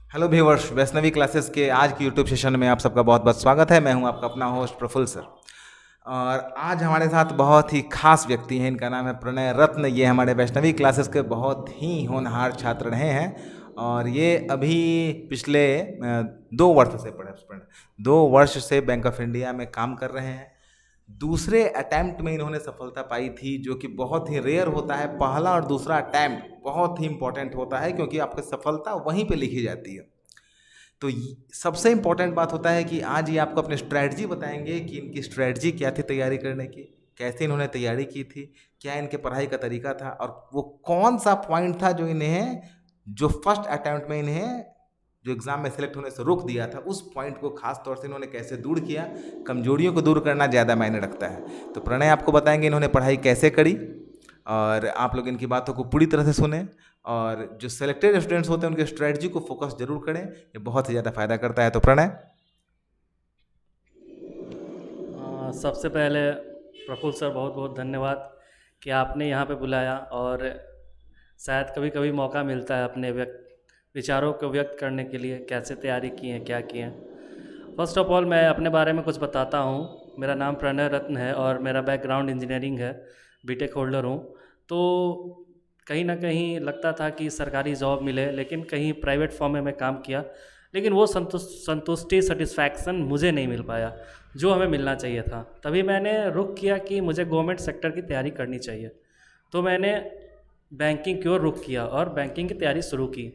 Hello viewers, Vaishnavi classes के आज की यूट्यूब सेशन में आप सबका बहुत बहुत स्वागत है। मैं हूं आपका अपना होस्ट प्रफुल्ल सर। और आज हमारे साथ बहुत ही खास व्यक्ति हैं। इनका नाम है प्रणय रत्न। ये हमारे वैष्णवी क्लासेस के बहुत ही होनहार छात्र रहे हैं और ये अभी पिछले 2 वर्ष से पढ़े 2 वर्ष से बैंक ऑफ इंडिया में काम कर रहे हैं। दूसरे अटैम्प्ट में इन्होंने सफलता पाई थी, जो कि बहुत ही रेयर होता है। पहला और दूसरा अटैम्प्ट बहुत ही इंपॉर्टेंट होता है, क्योंकि आपकी सफलता वहीं पे लिखी जाती है। तो सबसे इम्पोर्टेंट बात होता है कि आज ये आपको अपनी स्ट्रैटेजी बताएंगे कि इनकी स्ट्रैटेजी क्या थी तैयारी करने की, कैसे इन्होंने तैयारी की थी, क्या इनके पढ़ाई का तरीका था और वो कौन सा पॉइंट था जो इन्हें, जो फर्स्ट अटैम्प्ट में इन्हें जो एग्ज़ाम में सेलेक्ट होने से रोक दिया था, उस पॉइंट को खास तौर से इन्होंने कैसे दूर किया। कमजोरियों को दूर करना ज़्यादा मायने रखता है। तो प्रणय आपको बताएंगे इन्होंने पढ़ाई कैसे करी, और आप लोग इनकी बातों को पूरी तरह से सुने और जो सेलेक्टेड स्टूडेंट्स होते हैं उनके स्ट्रेटजी को फोकस जरूर करें। ये बहुत ही ज़्यादा फायदा करता है। तो प्रणय। सबसे पहले प्रफुल्ल सर बहुत बहुत धन्यवाद कि आपने यहाँ पे बुलाया। और शायद कभी कभी मौका मिलता है अपने विचारों को व्यक्त करने के लिए, कैसे तैयारी की है, क्या किए हैं। फर्स्ट ऑफ ऑल मैं अपने बारे में कुछ बताता हूँ। मेरा नाम प्रणय रत्न है और मेरा बैकग्राउंड इंजीनियरिंग है, बीटेक होल्डर हूँ। तो कहीं ना कहीं लगता था कि सरकारी जॉब मिले, लेकिन कहीं प्राइवेट फॉर्म में मैं काम किया, लेकिन वो संतुष्टि सेटिस्फैक्शन मुझे नहीं मिल पाया जो हमें मिलना चाहिए था। तभी मैंने रुख किया कि मुझे गवर्नमेंट सेक्टर की तैयारी करनी चाहिए। तो मैंने बैंकिंग की ओर रुख किया और बैंकिंग की तैयारी शुरू की।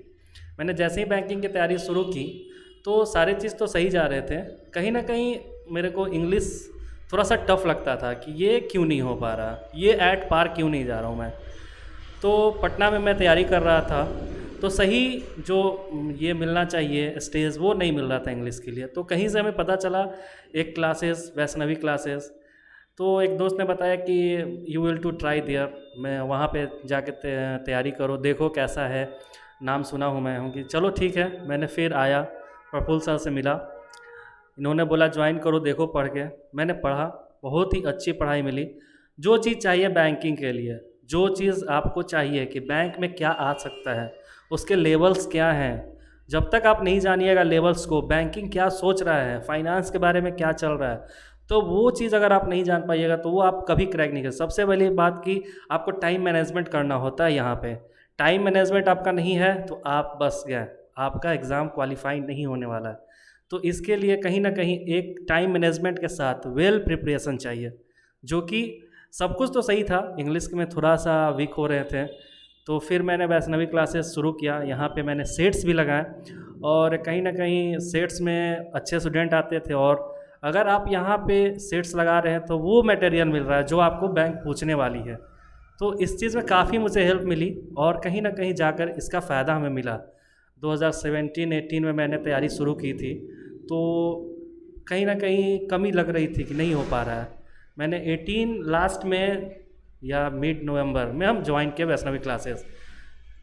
मैंने जैसे ही बैंकिंग की तैयारी शुरू की तो सारे चीज़ तो सही जा रहे थे। कहीं ना कहीं मेरे को इंग्लिश थोड़ा सा टफ लगता था कि ये क्यों नहीं हो पा रहा, ये एट पार क्यों नहीं जा रहा हूँ मैं। तो पटना में मैं तैयारी कर रहा था, तो सही जो ये मिलना चाहिए स्टेज वो नहीं मिल रहा था इंग्लिश के लिए। तो कहीं से हमें पता चला एक क्लासेस, वैष्णवी क्लासेस। तो एक दोस्त ने बताया कि you will to try there, मैं वहाँ पे जाके तैयारी करो, देखो कैसा है, नाम सुना हूँ मैं हूँ कि चलो ठीक है। मैंने फिर आया, प्रफुल्ल सर से मिला, इन्होंने बोला ज्वाइन करो, देखो पढ़ के। मैंने पढ़ा, बहुत ही अच्छी पढ़ाई मिली। जो चीज़ चाहिए बैंकिंग के लिए, जो चीज़ आपको चाहिए कि बैंक में क्या आ सकता है, उसके लेवल्स क्या हैं, जब तक आप नहीं जानिएगा लेवल्स को, बैंकिंग क्या सोच रहा है, फाइनेंस के बारे में क्या चल रहा है, तो वो चीज़ अगर आप नहीं जान पाइएगा तो वो आप कभी क्रैक नहीं कर। सबसे पहली बात कि आपको टाइम मैनेजमेंट करना होता है। यहाँ पे टाइम मैनेजमेंट आपका नहीं है तो आप बस गए, आपका एग्ज़ाम क्वालिफाई नहीं होने वाला है। तो इसके लिए कहीं ना कहीं एक टाइम मैनेजमेंट के साथ वेल प्रिपरेशन चाहिए, जो कि सब कुछ तो सही था, इंग्लिश में थोड़ा सा वीक हो रहे थे। तो फिर मैंने वैष्णवी क्लासेस शुरू किया। यहाँ पे मैंने सेट्स भी लगाए और कहीं ना कहीं सेट्स में अच्छे स्टूडेंट आते थे। और अगर आप यहाँ पे सेट्स लगा रहे हैं तो वो मटेरियल मिल रहा है जो आपको बैंक पूछने वाली है। तो इस चीज़ में काफ़ी मुझे हेल्प मिली और कहीं ना कहीं जाकर इसका फ़ायदा हमें मिला। 2017-18 में मैंने तैयारी शुरू की थी, तो कहीं ना कहीं कमी लग रही थी कि नहीं हो पा रहा है। मैंने 18 लास्ट में या मिड नवंबर में हम ज्वाइन किए वैष्णवी क्लासेस।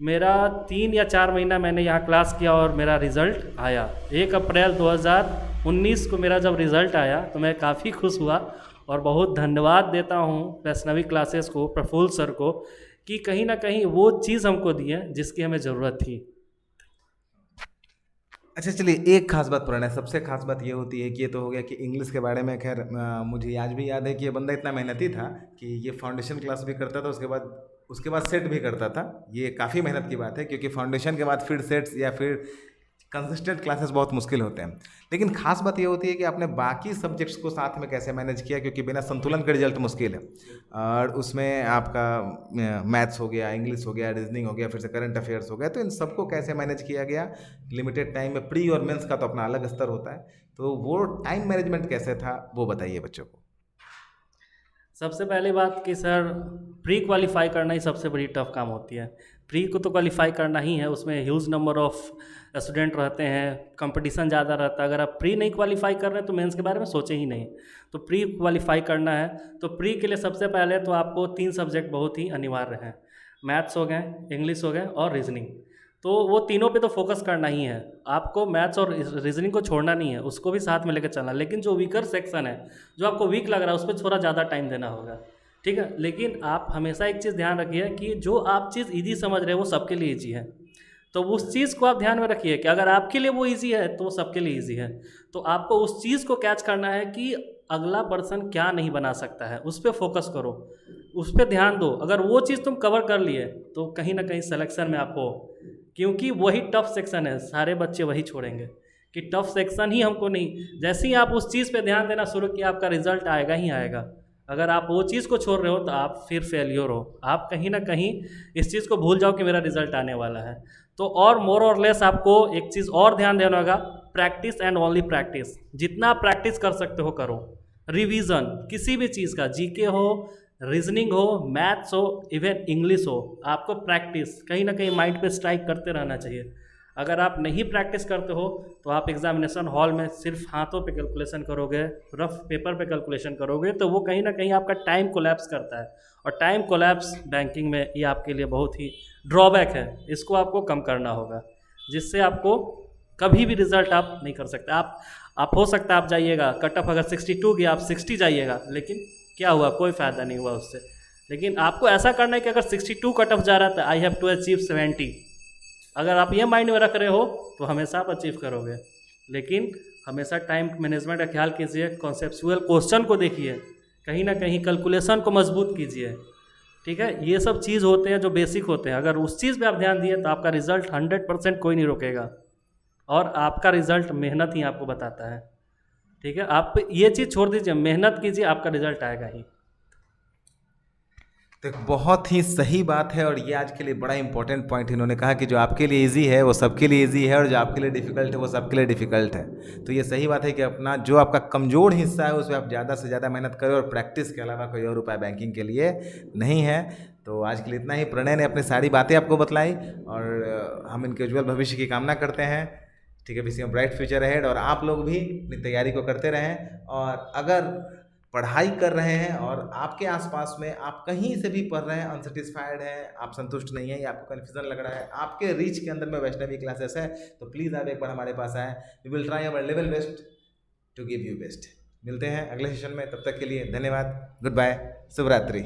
मेरा 3 या 4 महीना मैंने यहाँ क्लास किया और मेरा रिज़ल्ट आया 1 अप्रैल 2019 को। मेरा जब रिज़ल्ट आया तो मैं काफ़ी खुश हुआ और बहुत धन्यवाद देता हूँ वैष्णवी क्लासेस को, प्रफुल्ल सर को, कि कहीं ना कहीं वो चीज़ हमको दी है जिसकी हमें ज़रूरत थी। अच्छा चलिए, एक खास बात प्रणय, सबसे खास बात ये होती है कि ये तो हो गया कि इंग्लिश के बारे में। खैर मुझे आज भी याद है कि ये बंदा इतना मेहनती था कि ये फाउंडेशन क्लास भी करता था, उसके बाद सेट भी करता था। ये काफ़ी मेहनत की बात है, क्योंकि फाउंडेशन के बाद फिर सेट्स या फिर कंसिस्टेंट क्लासेस बहुत मुश्किल होते हैं। लेकिन खास बात ये होती है कि आपने बाकी सब्जेक्ट्स को साथ में कैसे मैनेज किया, क्योंकि बिना संतुलन के रिजल्ट मुश्किल है। और उसमें आपका मैथ्स हो गया, इंग्लिश हो गया, रीजनिंग हो गया, फिर से करंट अफेयर्स हो गया, तो इन सबको कैसे मैनेज किया गया लिमिटेड टाइम में। प्री और मेंस का तो अपना अलग स्तर होता है, तो वो टाइम मैनेजमेंट कैसे था वो बताइए बच्चों को। सबसे पहली बात कि सर, प्री क्वालिफाई करना ही सबसे बड़ी टफ काम होती है। प्री को तो क्वालिफाई करना ही है, उसमें ह्यूज नंबर ऑफ स्टूडेंट रहते हैं, कंपटीशन ज़्यादा रहता है। अगर आप प्री नहीं क्वालिफाई कर रहे हैं तो मेंस के बारे में सोचें ही नहीं। तो प्री क्वालिफाई करना है तो प्री के लिए सबसे पहले तो आपको 3 सब्जेक्ट बहुत ही अनिवार्य हैं। मैथ्स हो गए, इंग्लिश हो गए और रीजनिंग। तो वो तीनों पे तो फोकस करना ही है आपको। मैथ्स और रीजनिंग को छोड़ना नहीं है, उसको भी साथ में लेकर चलना। लेकिन जो वीकर सेक्शन है, जो आपको वीक लग रहा है, उस पर थोड़ा ज़्यादा टाइम देना होगा, ठीक है। लेकिन आप हमेशा एक चीज़ ध्यान रखिए कि जो आप चीज़ ईजी समझ रहे हो वो सबके लिए ईजी है। तो उस चीज़ को आप ध्यान में रखिए कि अगर आपके लिए वो ईजी है तो वो सबके लिए ईजी है। तो आपको उस चीज़ को कैच करना है कि अगला पर्सन क्या नहीं बना सकता है, उस पर फोकस करो, उस पर ध्यान दो। अगर वो चीज़ तुम कवर कर लिए तो कहीं ना कहीं सिलेक्शन में आप हो, क्योंकि वही टफ सेक्शन है, सारे बच्चे वही छोड़ेंगे कि टफ सेक्शन ही हमको नहीं। जैसे ही आप उस चीज़ पे ध्यान देना शुरू किया, आपका रिजल्ट आएगा ही आएगा। अगर आप वो चीज़ को छोड़ रहे हो तो आप फिर फेलियर हो, आप कहीं ना कहीं इस चीज़ को भूल जाओ कि मेरा रिजल्ट आने वाला है। तो और मोर और लेस आपको एक चीज़ और ध्यान देना होगा, प्रैक्टिस एंड ओनली प्रैक्टिस। जितना आप प्रैक्टिस कर सकते हो करो। रिवीजन किसी भी चीज़ का, जीके हो, रीजनिंग हो, मैथ्स हो, इवन इंग्लिश हो, आपको प्रैक्टिस कहीं ना कहीं माइंड पे स्ट्राइक करते रहना चाहिए। अगर आप नहीं प्रैक्टिस करते हो तो आप एग्जामिनेशन हॉल में सिर्फ हाथों पे कैलकुलेशन करोगे, रफ पेपर पे कैलकुलेशन करोगे, तो वो कहीं ना कहीं आपका टाइम कोलैप्स करता है। और टाइम कोलैप्स बैंकिंग में ये आपके लिए बहुत ही ड्रॉबैक है, इसको आपको कम करना होगा, जिससे आपको कभी भी रिजल्ट आप नहीं कर सकते। आप हो सकता है आप जाइएगा कट ऑफ अगर 62 गया, आप 60 जाइएगा, लेकिन क्या हुआ, कोई फ़ायदा नहीं हुआ उससे। लेकिन आपको ऐसा करना है कि अगर 62 कट ऑफ जा रहा था, आई हैव टू अचीव 70। अगर आप ये माइंड में रख रहे हो तो हमेशा आप अचीव करोगे। लेकिन हमेशा टाइम मैनेजमेंट का ख्याल कीजिए, कॉन्सेप्चुअल क्वेश्चन को देखिए, कहीं ना कहीं कैलकुलेशन को मजबूत कीजिए। ठीक है, ये सब चीज़ होते हैं जो बेसिक होते हैं। अगर उस चीज़ पे आप ध्यान दिए तो आपका रिजल्ट 100% कोई नहीं रोकेगा, और आपका रिजल्ट मेहनत ही आपको बताता है। ठीक है, आप ये चीज़ छोड़ दीजिए, मेहनत कीजिए, आपका रिजल्ट आएगा ही। तो एक बहुत ही सही बात है, और ये आज के लिए बड़ा इंपॉर्टेंट पॉइंट इन्होंने कहा कि जो आपके लिए इजी है वो सबके लिए इजी है, और जो आपके लिए डिफ़िकल्ट है वो सबके लिए डिफ़िकल्ट है। तो ये सही बात है कि अपना जो आपका कमज़ोर हिस्सा है उसमें आप ज़्यादा से ज़्यादा मेहनत करें, और प्रैक्टिस के अलावा कोई और उपाय बैंकिंग के लिए नहीं है। तो आज के लिए इतना ही। प्रणय ने अपनी सारी बातें आपको बतलाई, और हम इनके उज्ज्वल भविष्य की कामना करते हैं। ठीक है, wish you bright future ahead, और आप लोग भी अपनी तैयारी को करते रहें। और अगर पढ़ाई कर रहे हैं और आपके आसपास में आप कहीं से भी पढ़ रहे हैं, अनसेटिस्फाइड हैं, आप संतुष्ट नहीं हैं, या आपको कन्फ्यूजन लग रहा है, आपके रीच के अंदर में वैष्णवी क्लासेस है, तो प्लीज़ आप एक बार हमारे पास आएँ। We will try our level best to give you best. मिलते हैं अगले सेशन में, तब तक के लिए धन्यवाद, गुड बाय, शुभ रात्रि।